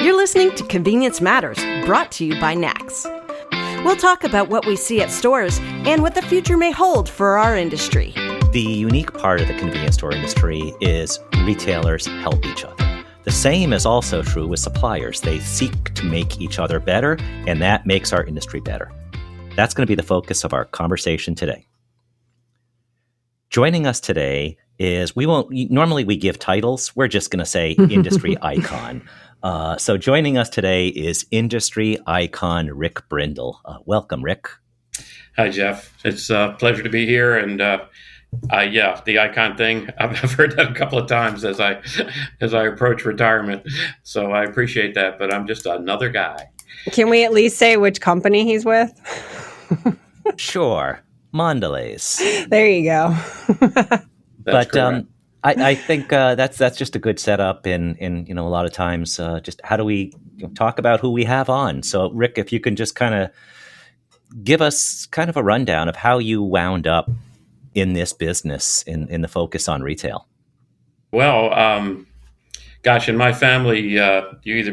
You're listening to Convenience Matters, brought to you by NACS. We'll talk about what we see at stores and what the future may hold for our industry. The unique part of the convenience store industry is retailers help each other. The same is also true with suppliers. They seek to make each other better, and that makes our industry better. That's going to be the focus of our conversation today. Joining us today is, normally we give titles. We're just going to say industry icon. So joining us today is industry icon Rick Brindle. Welcome, Rick. Hi, Jeff. It's a pleasure to be here. And the icon thing, I've heard that a couple of times as I approach retirement. So I appreciate that, but I'm just another guy. Can we at least say which company he's with? Sure. Mondelēz. There you go. That's correct. I think that's just a good setup, and a lot of times just how do we talk about who we have on. So Rick, if you can just kind of give us kind of a rundown of how you wound up in this business in the focus on retail. Well, in my family, you either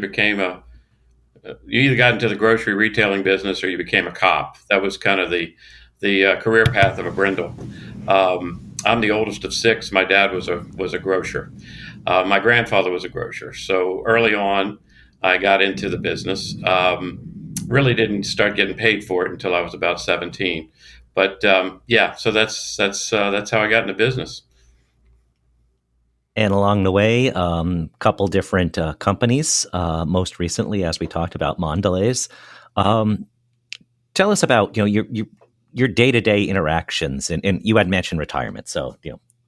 got into the grocery retailing business or you became a cop. That was kind of the career path of a Brindle. I'm the oldest of six. My dad was a grocer. My grandfather was a grocer. So early on, I got into the business. Really didn't start getting paid for it until I was about 17. But so that's how I got into business. And along the way, couple different companies. Most recently, as we talked about, Mondelēz. Tell us about your day-to-day interactions, and you had mentioned retirement. So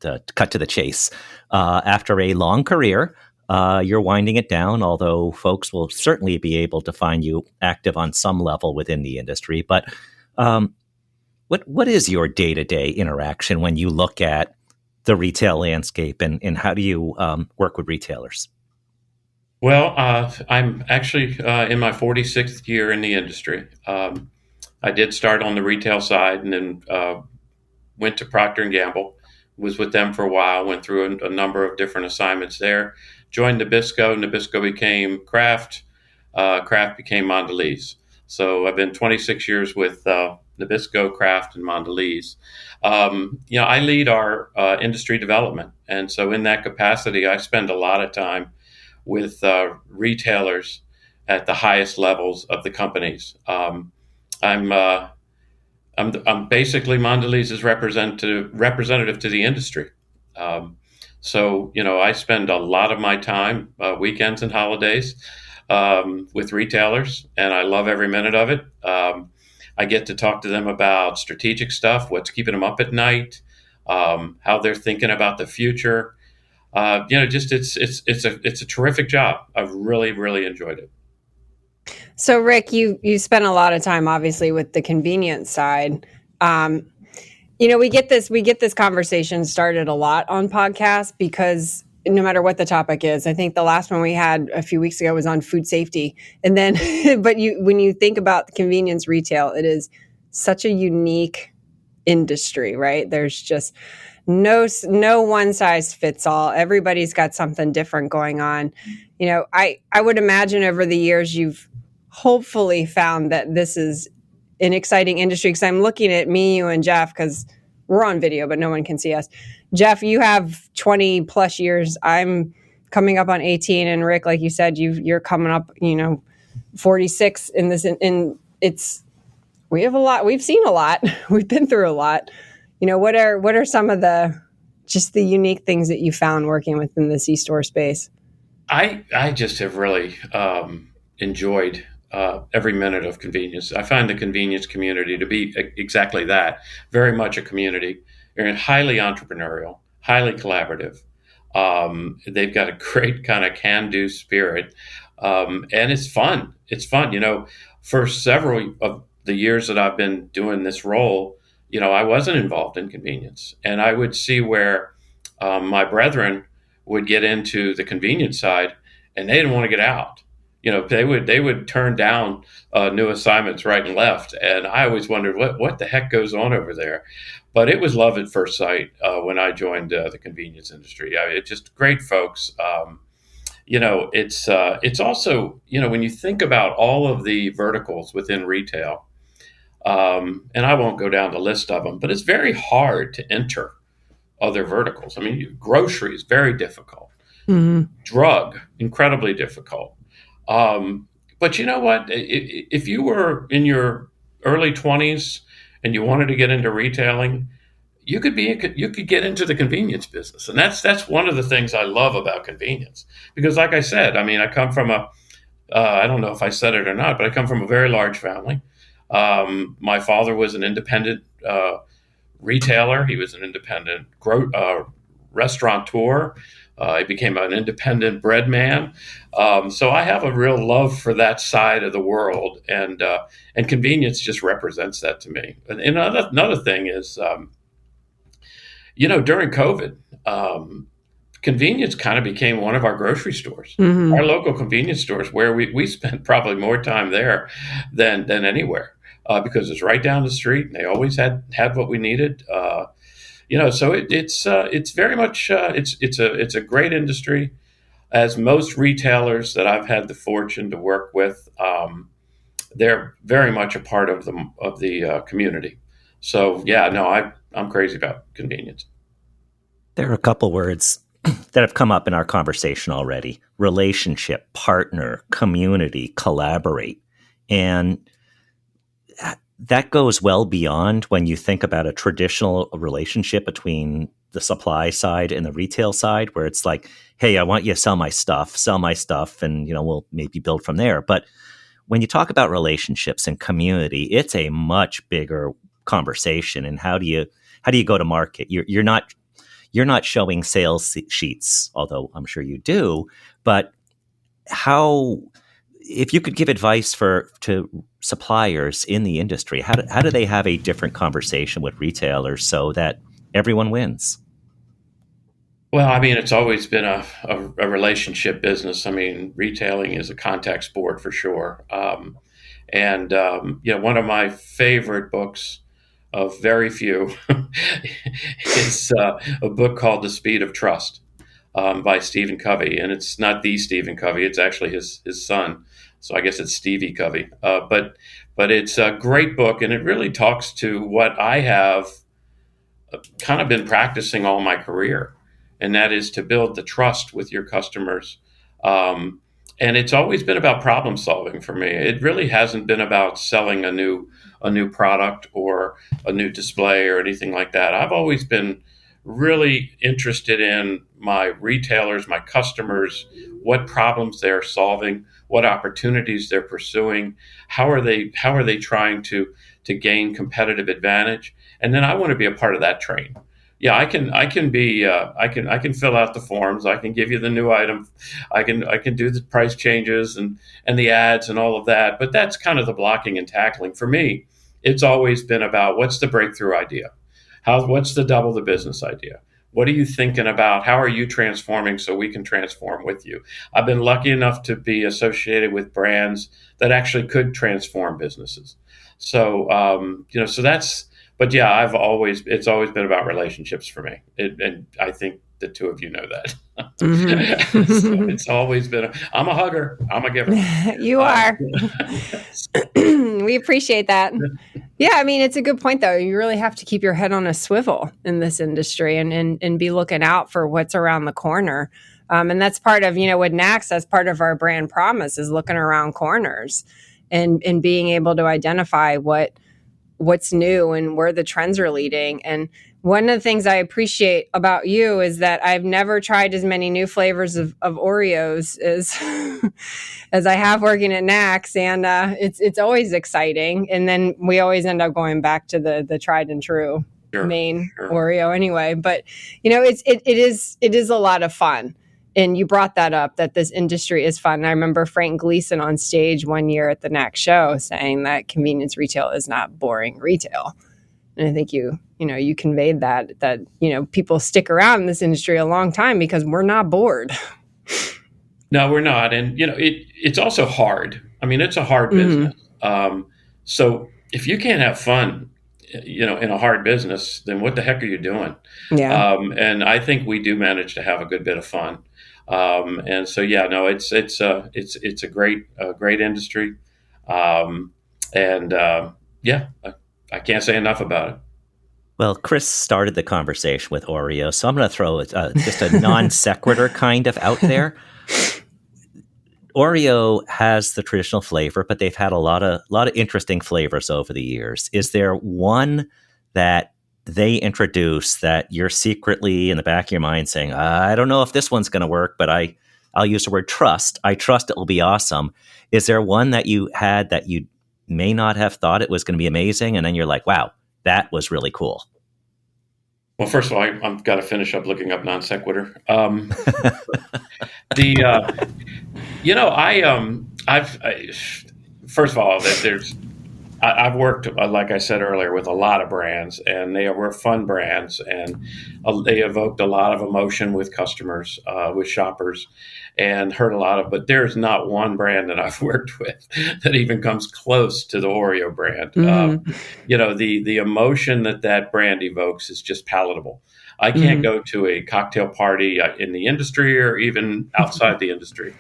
to cut to the chase, after a long career, you're winding it down. Although folks will certainly be able to find you active on some level within the industry. But what is your day-to-day interaction when you look at the retail landscape, and how do you work with retailers? Well, I'm actually in my 46th year in the industry. I did start on the retail side and then went to Proctor & Gamble, was with them for a while, went through a number of different assignments there, joined Nabisco. Nabisco became Kraft. Kraft became Mondelēz. So I've been 26 years with Nabisco, Kraft, and Mondelēz. I lead our industry development. And so in that capacity, I spend a lot of time with retailers at the highest levels of the companies. I'm basically Mondelēz's representative to the industry. So I spend a lot of my time, weekends and holidays, with retailers, and I love every minute of it. I get to talk to them about strategic stuff, what's keeping them up at night, how they're thinking about the future. It's a terrific job. I've really, really enjoyed it. So Rick, you spent a lot of time obviously with the convenience side. We get this conversation started a lot on podcasts because no matter what the topic is, I think the last one we had a few weeks ago was on food safety. And then, when you think about convenience retail, it is such a unique industry, right? There's just no one size fits all. Everybody's got something different going on. I would imagine over the years you've hopefully found that this is an exciting industry, because I'm looking at me, you, and Jeff, because we're on video, but no one can see us. Jeff, you have 20 plus years. I'm coming up on 18, and Rick, like you said, you're coming up, 46 in this. And we have a lot. We've seen a lot. We've been through a lot. What are some of the unique things that you found working within the C-store space? I just have really enjoyed every minute of convenience. I find the convenience community to be exactly that, very much a community. They're highly entrepreneurial, highly collaborative. They've got a great kind of can-do spirit, and it's fun. It's fun. For several of the years that I've been doing this role, I wasn't involved in convenience, and I would see where my brethren would get into the convenience side, and they didn't want to get out. They would turn down new assignments right and left, and I always wondered what the heck goes on over there. But it was love at first sight when I joined the convenience industry. It's just great folks, it's also, when you think about all of the verticals within retail, and I won't go down the list of them, but it's very hard to enter other verticals. I mean, grocery is very difficult. Drug, incredibly difficult. But you know what? If you were in your early 20s and you wanted to get into retailing, you could get into the convenience business, and that's one of the things I love about convenience. Because, like I said, I mean, I come from I don't know if I said it or not, but I come from a very large family. My father was an independent retailer. He was an independent restaurateur. He became an independent bread man. So I have a real love for that side of the world, and convenience just represents that to me. And another thing is, during COVID, convenience kind of became one of our grocery stores. Our local convenience stores, where we spent probably more time there than anywhere, because it's right down the street, and they always had what we needed. So it's very much it's a great industry. As most retailers that I've had the fortune to work with, they're very much a part of the community. So yeah, no, I'm crazy about convenience. There are a couple words that have come up in our conversation already: relationship, partner, community, collaborate. And that goes well beyond when you think about a traditional relationship between the supply side and the retail side, where it's like, hey, I want you to sell my stuff, and we'll maybe build from there. But when you talk about relationships and community, it's a much bigger conversation. And how do you go to market? You're not showing sales sheets, although I'm sure you do. But if you could give advice to suppliers in the industry, how do they have a different conversation with retailers so that everyone wins? Well, I mean, it's always been a relationship business. I mean, retailing is a contact sport for sure. One of my favorite books, of very few, is a book called The Speed of Trust, by Stephen Covey. And it's not the Stephen Covey, it's actually his son. So I guess it's Stevie Covey. But it's a great book, and it really talks to what I have kind of been practicing all my career, and that is to build the trust with your customers. And it's always been about problem solving for me. It really hasn't been about selling a new product or a new display or anything like that. I've always been really interested in my retailers, my customers, what problems they're solving, what opportunities they're pursuing, how are they trying to gain competitive advantage, and then I want to be a part of that train. Yeah, I can fill out the forms. I can give you the new item. I can do the price changes and the ads and all of that. But that's kind of the blocking and tackling. For me, it's always been about, what's the breakthrough idea? What's the double the business idea? What are you thinking about? How are you transforming so we can transform with you? I've been lucky enough to be associated with brands that actually could transform businesses. So so that's. But yeah, it's always been about relationships for me, and I think the two of you know that. So it's always been. I'm a hugger. I'm a giver. You are. We appreciate that. Yeah, I mean, it's a good point, though. You really have to keep your head on a swivel in this industry and be looking out for what's around the corner. And that's part of, with NACS, that's part of our brand promise, is looking around corners and being able to identify what's new and where the trends are leading. And one of the things I appreciate about you is that I've never tried as many new flavors of Oreos as I have working at NACS, and it's always exciting. And then we always end up going back to the tried and true main Oreo anyway. But it is a lot of fun. And you brought that up, that this industry is fun. And I remember Frank Gleason on stage one year at the NACS show saying that convenience retail is not boring retail. And I think you conveyed that people stick around in this industry a long time because we're not bored. No, we're not. And, it's also hard. I mean, it's a hard business. So if you can't have fun, in a hard business, then what the heck are you doing? Yeah. And I think we do manage to have a good bit of fun. And so, yeah, no, it's a great industry. Um, and yeah, I can't say enough about it. Well, Chris started the conversation with Oreo, so I'm going to throw just a non sequitur kind of out there. Oreo has the traditional flavor, but they've had a lot of interesting flavors over the years. Is there one that they introduce that you're secretly in the back of your mind saying, I don't know if this one's going to work, but I'll use the word trust. I trust it will be awesome. Is there one that you had that you may not have thought it was going to be amazing, and then you're like, wow, that was really cool? Well, first of all, I've got to finish up looking up non sequitur. First of all, I've worked, like I said earlier, with a lot of brands, and they were fun brands, and they evoked a lot of emotion with customers, with shoppers, and heard a lot of. But there's not one brand that I've worked with that even comes close to the Oreo brand. The emotion that brand evokes is just palatable. I can't go to a cocktail party in the industry or even outside the industry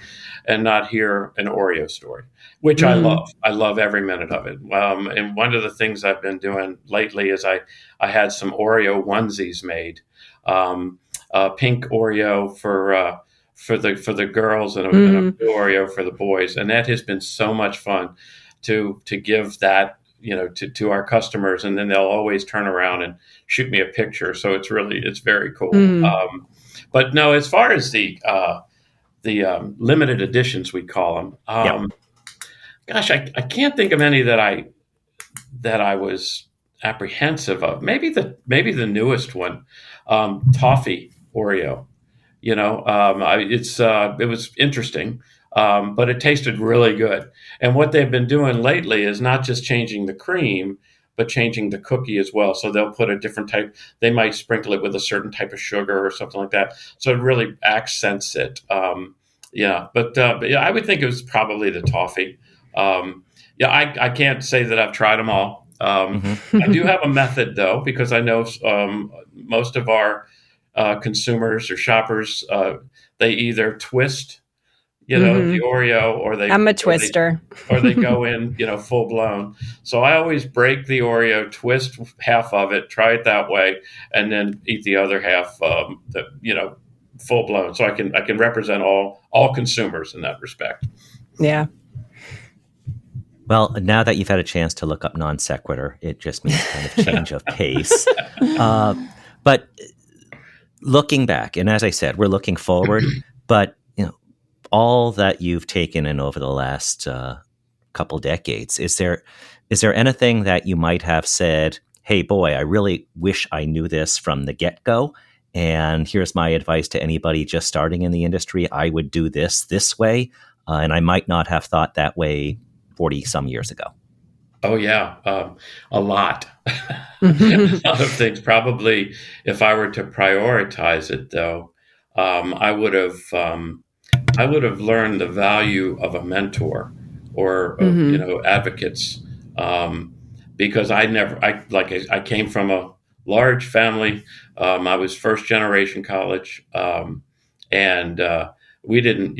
and not hear an Oreo story, which I love. I love every minute of it. And one of the things I've been doing lately is I had some Oreo onesies made, pink Oreo for the girls and a blue Oreo for the boys, and that has been so much fun to give that to our customers, and then they'll always turn around and shoot me a picture. So it's very cool. But no, as far as the limited editions, we call them. Gosh, I can't think of any that I was apprehensive of. Maybe the newest one, toffee Oreo. It was interesting, but it tasted really good. And what they've been doing lately is not just changing the cream, but changing the cookie as well. So they'll put a different type. They might sprinkle it with a certain type of sugar or something like that. So it really accents it. But I would think it was probably the toffee. I can't say that I've tried them all. I do have a method though, because I know most of our consumers or shoppers, they either twist, the Oreo, or I'm a twister, or they go in, full blown. So I always break the Oreo, twist half of it, try it that way, and then eat the other half, full blown. So I can represent all consumers in that respect. Yeah. Well, now that you've had a chance to look up non sequitur, it just means kind of change of pace. But looking back, and as I said, we're looking forward, but all that you've taken in over the last couple decades, is there anything that you might have said, hey boy, I really wish I knew this from the get-go, and here's my advice to anybody just starting in the industry, I would do this way, and I might not have thought that way 40 some years ago? Oh yeah, a lot. A lot of things. Probably, if I were to prioritize it, though, I would have learned the value of a mentor or advocates, because I came from a large family. I was first generation college, and we didn't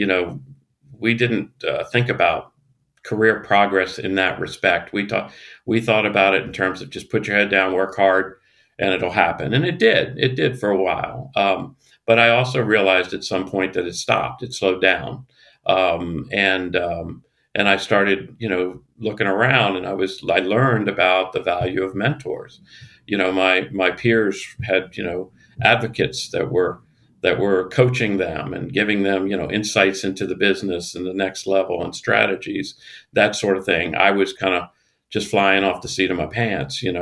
think about career progress in that respect. We thought about it in terms of just put your head down, work hard, and it'll happen. And it did for a while. But I also realized at some point that it stopped, it slowed down. And I started, looking around, and I learned about the value of mentors. My peers had, advocates that were coaching them and giving them, insights into the business and the next level and strategies, that sort of thing. I was kind of just flying off the seat of my pants, and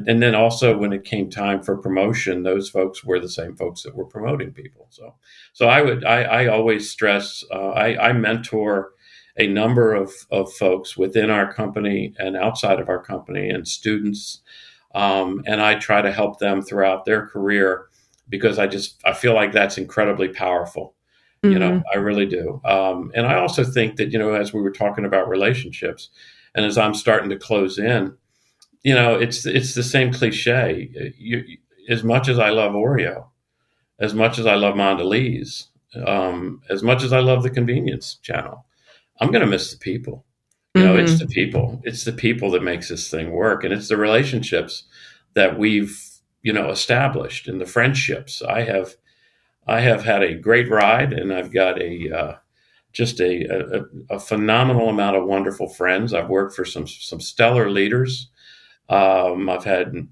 then also when it came time for promotion, those folks were the same folks that were promoting people. So I always stress, I mentor a number of folks within our company and outside of our company and students, and I try to help them throughout their career, because I feel like that's incredibly powerful. I really do. And I also think that, as we were talking about relationships, and as I'm starting to close in, it's the same cliche. As much as I love Oreo, as much as I love Mondelēz, as much as I love the convenience channel, I'm going to miss the people. It's the people. It's the people that makes this thing work, and it's the relationships that we've established, and the friendships. I have had a great ride, and I've got just a phenomenal amount of wonderful friends. I've worked for some stellar leaders. I've had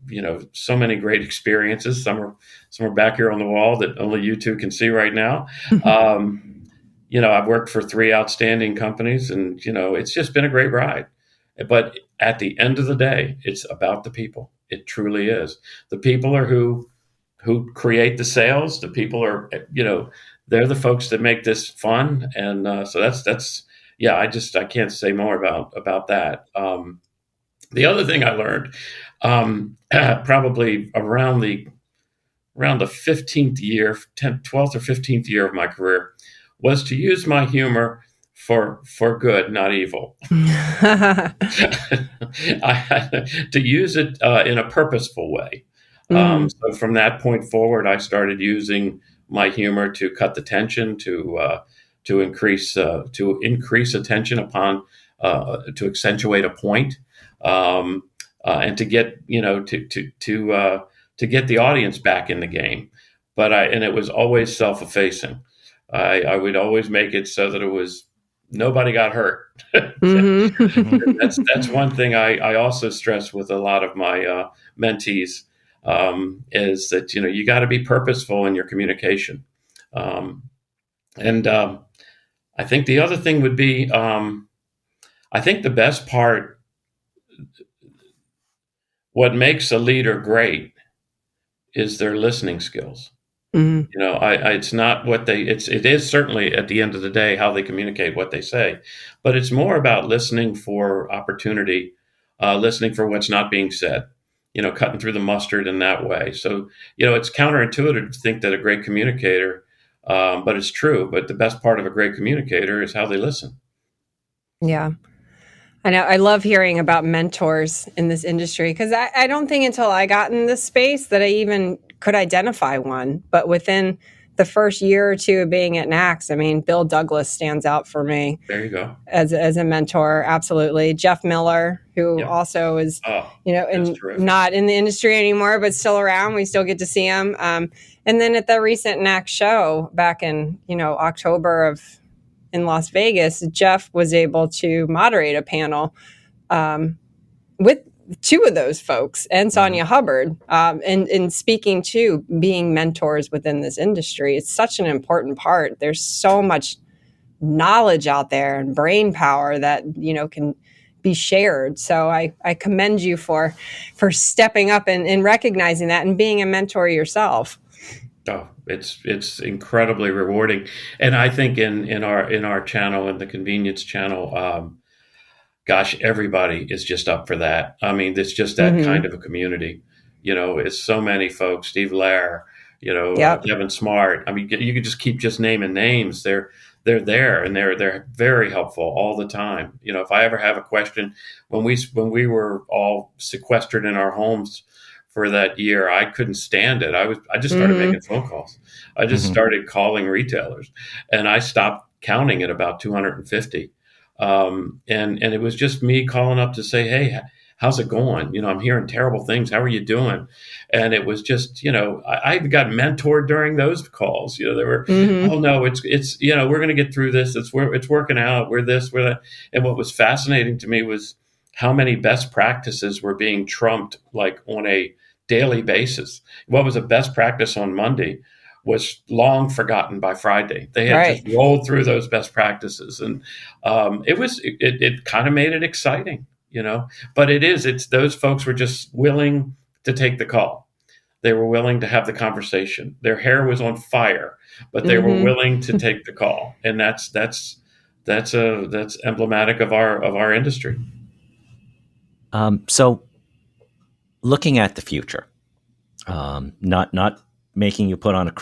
so many great experiences. Some are back here on the wall that only you two can see right now. I've worked for 3 outstanding companies, and it's just been a great ride. But at the end of the day, it's about the people. It truly is. The people are who create the sales. The people are they're the folks that make this fun, and so that's yeah. I can't say more about that. The other thing I learned, probably around the 15th year, 12th or 15th year of my career, was to use my humor for good, not evil. I had to use it in a purposeful way. So from that point forward, I started using my humor to cut the tension, to increase attention upon, to accentuate a point, and to get to get the audience back in the game. And it was always self-effacing. I would always make it so that it was nobody got hurt. That's one thing I also stress with a lot of my mentees, is that you got to be purposeful in your communication. And I think the other thing would be, I think the best part, what makes a leader great, is their listening skills. It's not what it is certainly at the end of the day how they communicate what they say, but it's more about listening for opportunity, listening for what's not being said, cutting through the mustard in that way. So, it's counterintuitive to think that a great communicator, but it's true. But the best part of a great communicator is how they listen. Yeah. I know. I love hearing about mentors in this industry, because I don't think until I got in this space that I even could identify one. But within the first year or two of being at NACS, I mean, Bill Douglas stands out for me. There you go. As a mentor. Absolutely. Jeff Miller, who also is, not in the industry anymore, but still around. We still get to see him. And then at the recent NACS show back in, October in Las Vegas, Jeff was able to moderate a panel with 2 of those folks and Sonia Hubbard, and speaking to being mentors within this industry. It's such an important part. There's so much knowledge out there and brain power that can be shared. So I commend you for stepping up and recognizing that and being a mentor yourself. Oh, it's incredibly rewarding, and I think in our channel, in the convenience channel, gosh, everybody is just up for that. I mean, it's just that kind of a community. It's so many folks. Steve Lair, Devin Smart. I mean, you could just keep naming names. They're there, and they're very helpful all the time. If I ever have a question, when we were all sequestered in our homes for that year, I couldn't stand it. I just started making phone calls. I just started calling retailers, and I stopped counting at about 250. And it was just me calling up to say, hey, how's it going? I'm hearing terrible things. How are you doing? And it was just, I got mentored during those calls. They were, oh no, it's we're going to get through this. It's working out. We're this, we're that. And what was fascinating to me was how many best practices were being trumped, like on a daily basis. What was a best practice on Monday was long forgotten by Friday. They had just rolled through those best practices, and it kind of made it exciting, But it's those folks were just willing to take the call. They were willing to have the conversation. Their hair was on fire, but they were willing to take the call, and that's emblematic of our industry. So, looking at the future, not making you put on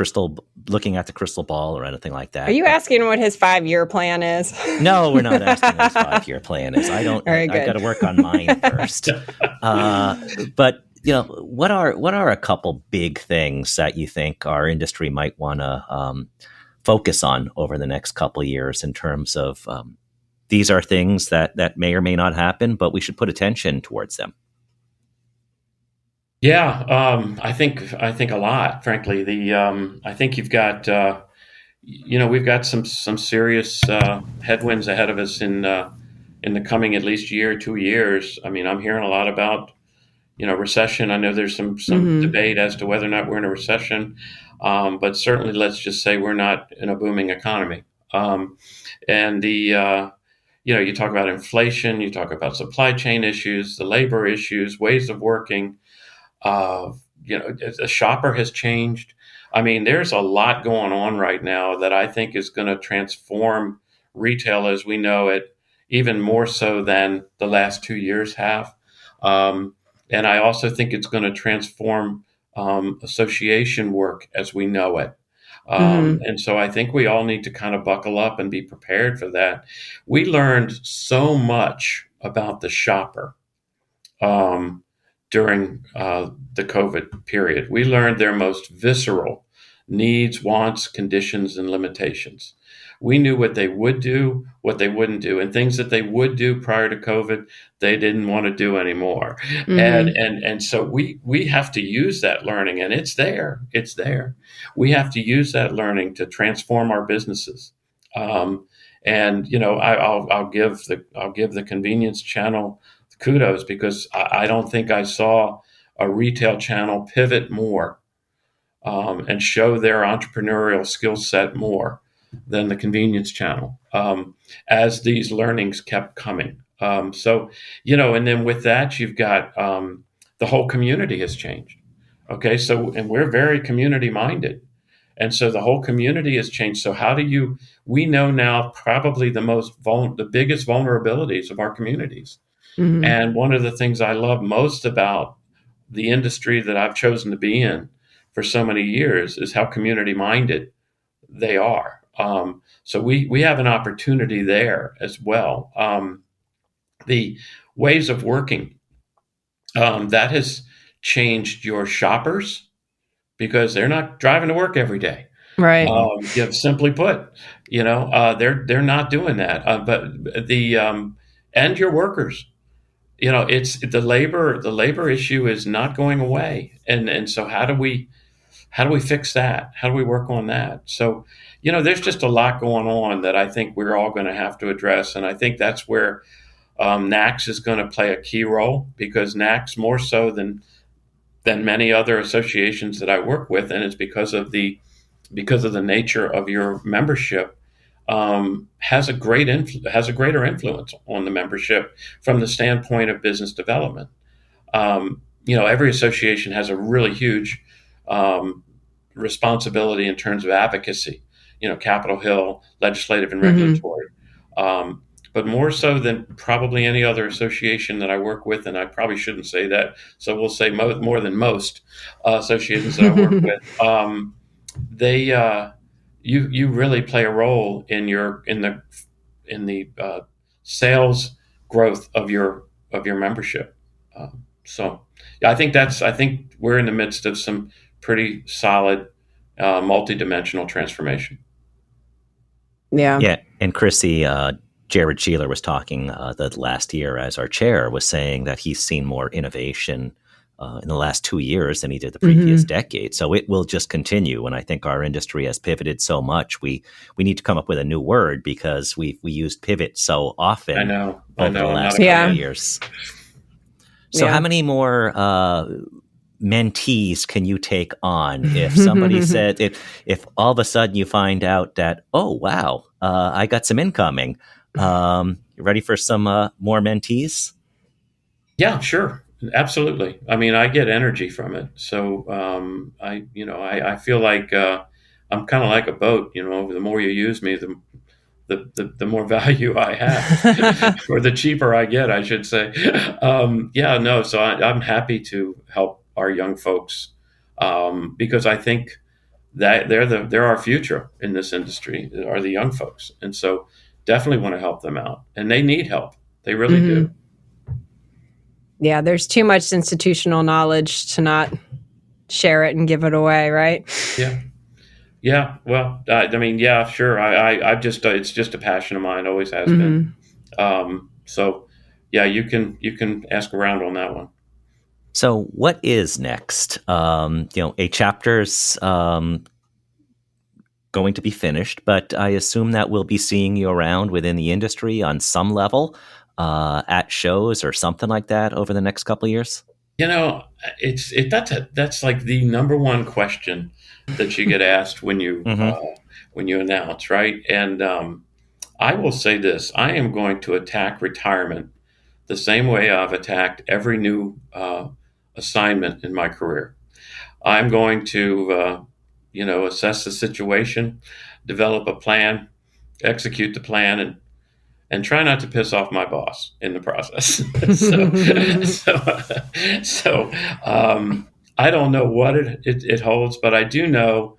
looking at the crystal ball or anything like that. Are you asking what his 5-year plan is? No, we're not asking what his 5-year plan is. I got to work on mine first. But what are a couple big things that you think our industry might want to focus on over the next couple of years in terms of these are things that may or may not happen, but we should put attention towards them? Yeah, I think a lot. Frankly, I think you've got we've got some serious headwinds ahead of us in the coming at least year, 2 years. I mean, I'm hearing a lot about recession. I know there's some debate as to whether or not we're in a recession, but certainly let's just say we're not in a booming economy. And you talk about inflation, you talk about supply chain issues, the labor issues, ways of working. The shopper has changed. I mean, there's a lot going on right now that I think is going to transform retail as we know it, even more so than the last 2 years have. And I also think it's going to transform association work as we know it. And so I think we all need to kind of buckle up and be prepared for that. We learned so much about the shopper during the COVID period. We learned their most visceral needs, wants, conditions, and limitations. We knew what they would do, what they wouldn't do, and things that they would do prior to COVID, they didn't want to do anymore. And so we have to use that learning, and it's there. We have to use that learning to transform our businesses. I'll give the convenience channel kudos because I don't think I saw a retail channel pivot more and show their entrepreneurial skill set more than the convenience channel as these learnings kept coming. And then with that, you've got the whole community has changed. Okay, and we're very community minded. And so the whole community has changed. So we know now probably the biggest vulnerabilities of our communities. And one of the things I love most about the industry that I've chosen to be in for so many years is how community minded they are. So we have an opportunity there as well. The ways of working, that has changed your shoppers because they're not driving to work every day. Right. Simply put, they're not doing that. But and your workers, it's the labor issue is not going away. And so how do we fix that? How do we work on that? So, there's just a lot going on that I think we're all going to have to address. And I think that's where NACS is going to play a key role because NACS more so than many other associations that I work with. And it's because of the nature of your membership, has a greater influence on the membership from the standpoint of business development. Every association has a really huge responsibility in terms of advocacy. Capitol Hill, legislative and regulatory, but more so than probably any other association that I work with. And I probably shouldn't say that, so we'll say more than most associations that I work with. You really play a role in the sales growth of your membership. I think we're in the midst of some pretty solid multidimensional transformation. Yeah. And Chrissy, Jared Sheeler was talking the last year as our chair was saying that he's seen more innovation in the last 2 years than he did the previous decade. So it will just continue. And I think our industry has pivoted so much. We need to come up with a new word because we used pivot so often over the last couple of years. So how many more mentees can you take on if somebody said, if all of a sudden you find out that, oh, wow, I got some incoming. You ready for some more mentees? Yeah, sure. Absolutely. I mean, I get energy from it. So I feel like I'm kind of like a boat. The more you use me, the more value I have, or the cheaper I get, I should say. So I'm happy to help our young folks because I think that they're our future in this industry are the young folks, and so definitely want to help them out, and they need help. They really do. Yeah, there's too much institutional knowledge to not share it and give it away, right? Yeah. Well, I mean, yeah, sure. I've just it's just a passion of mine. Always has been. So, yeah, you can ask around on that one. So, what is next? A chapter's going to be finished, but I assume that we'll be seeing you around within the industry on some level, at shows or something like that over the next couple of years. That's like the number one question that you get asked when you announce, right? And I will say this: I am going to attack retirement the same way I've attacked every new assignment in my career. I'm going to, assess the situation, develop a plan, execute the plan, and try not to piss off my boss in the process. So I don't know what it holds, but I do know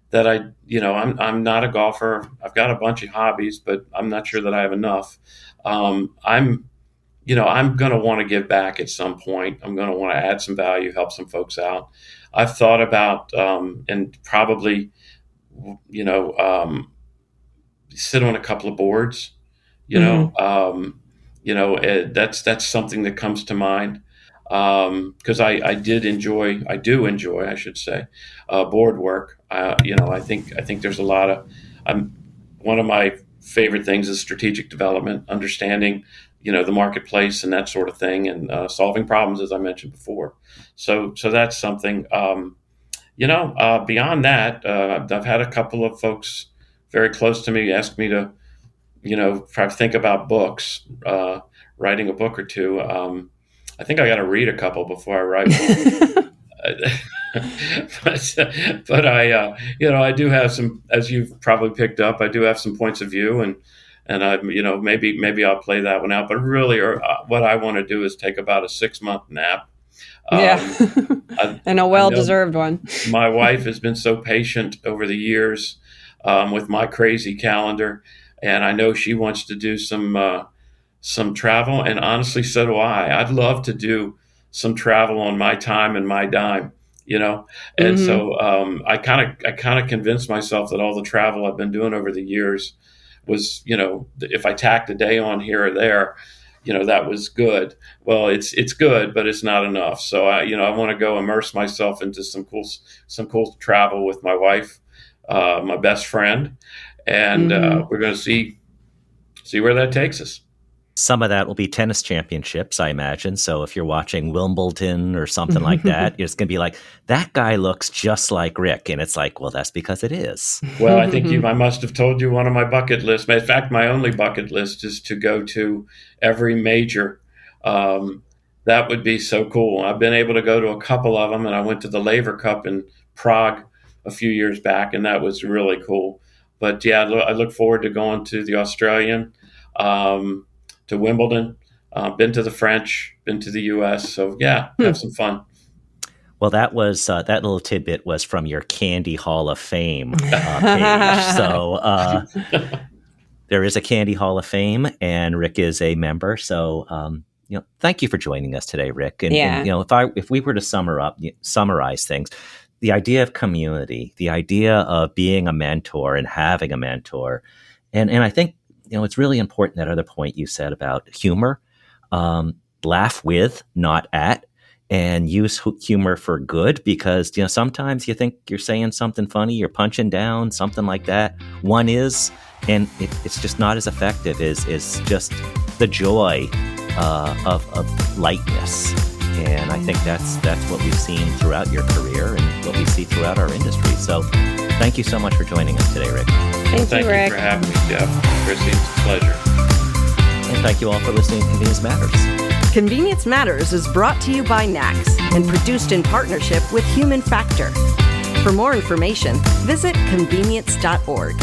that I'm not a golfer. I've got a bunch of hobbies, but I'm not sure that I have enough. I'm going to want to give back at some point. I'm going to want to add some value, help some folks out. I've thought about and probably, sit on a couple of boards. That's something that comes to mind because I do enjoy, I should say, board work. I think there's a lot of. One of my favorite things is strategic development, understanding, the marketplace and that sort of thing, and solving problems, as I mentioned before. So that's something. Beyond that, I've had a couple of folks very close to me ask me to, try to think about books, writing a book or two. I think I got to read a couple before I write one. but I do have some, as you've probably picked up, I do have some points of view, and I, maybe I'll play that one out. But really, what I want to do is take about a 6-month nap. And a well-deserved one. My wife has been so patient over the years with my crazy calendar, and I know she wants to do some travel. And honestly, so do I. I'd love to do some travel on my time and my dime, And so I kind of convinced myself that all the travel I've been doing over the years was, if I tacked a day on here or there, that was good. Well, it's good, but it's not enough. So I want to go immerse myself into some cool travel with my wife, my best friend, and we're going to see where that takes us. Some of that will be tennis championships, I imagine. So if you're watching Wimbledon or something like that, it's going to be like, that guy looks just like Rick. And it's like, well, that's because it is. Well, I think I must have told you one of my bucket lists. In fact, my only bucket list is to go to every major. That would be so cool. I've been able to go to a couple of them, and I went to the Laver Cup in Prague a few years back, and that was really cool. But yeah, I look forward to going to the Australian, to Wimbledon, been to the French, been to the U.S. So yeah, have some fun. Well, that was that little tidbit was from your Candy Hall of Fame page. So there is a Candy Hall of Fame, and Rick is a member. So thank you for joining us today, Rick. And if we were to summarize things, the idea of community, the idea of being a mentor and having a mentor, and I think. It's really important, that other point you said about humor, laugh with, not at, and use humor for good, because, sometimes you think you're saying something funny, you're punching down, something like that. One is, and it's just not as effective as just the joy of lightness. And I think that's what we've seen throughout your career and what we see throughout our industry. So thank you so much for joining us today, Rick. Thank you, Rick. For having me, Jeff. Chrissy, it's a pleasure. And thank you all for listening to Convenience Matters. Convenience Matters is brought to you by NACS and produced in partnership with Human Factor. For more information, visit convenience.org.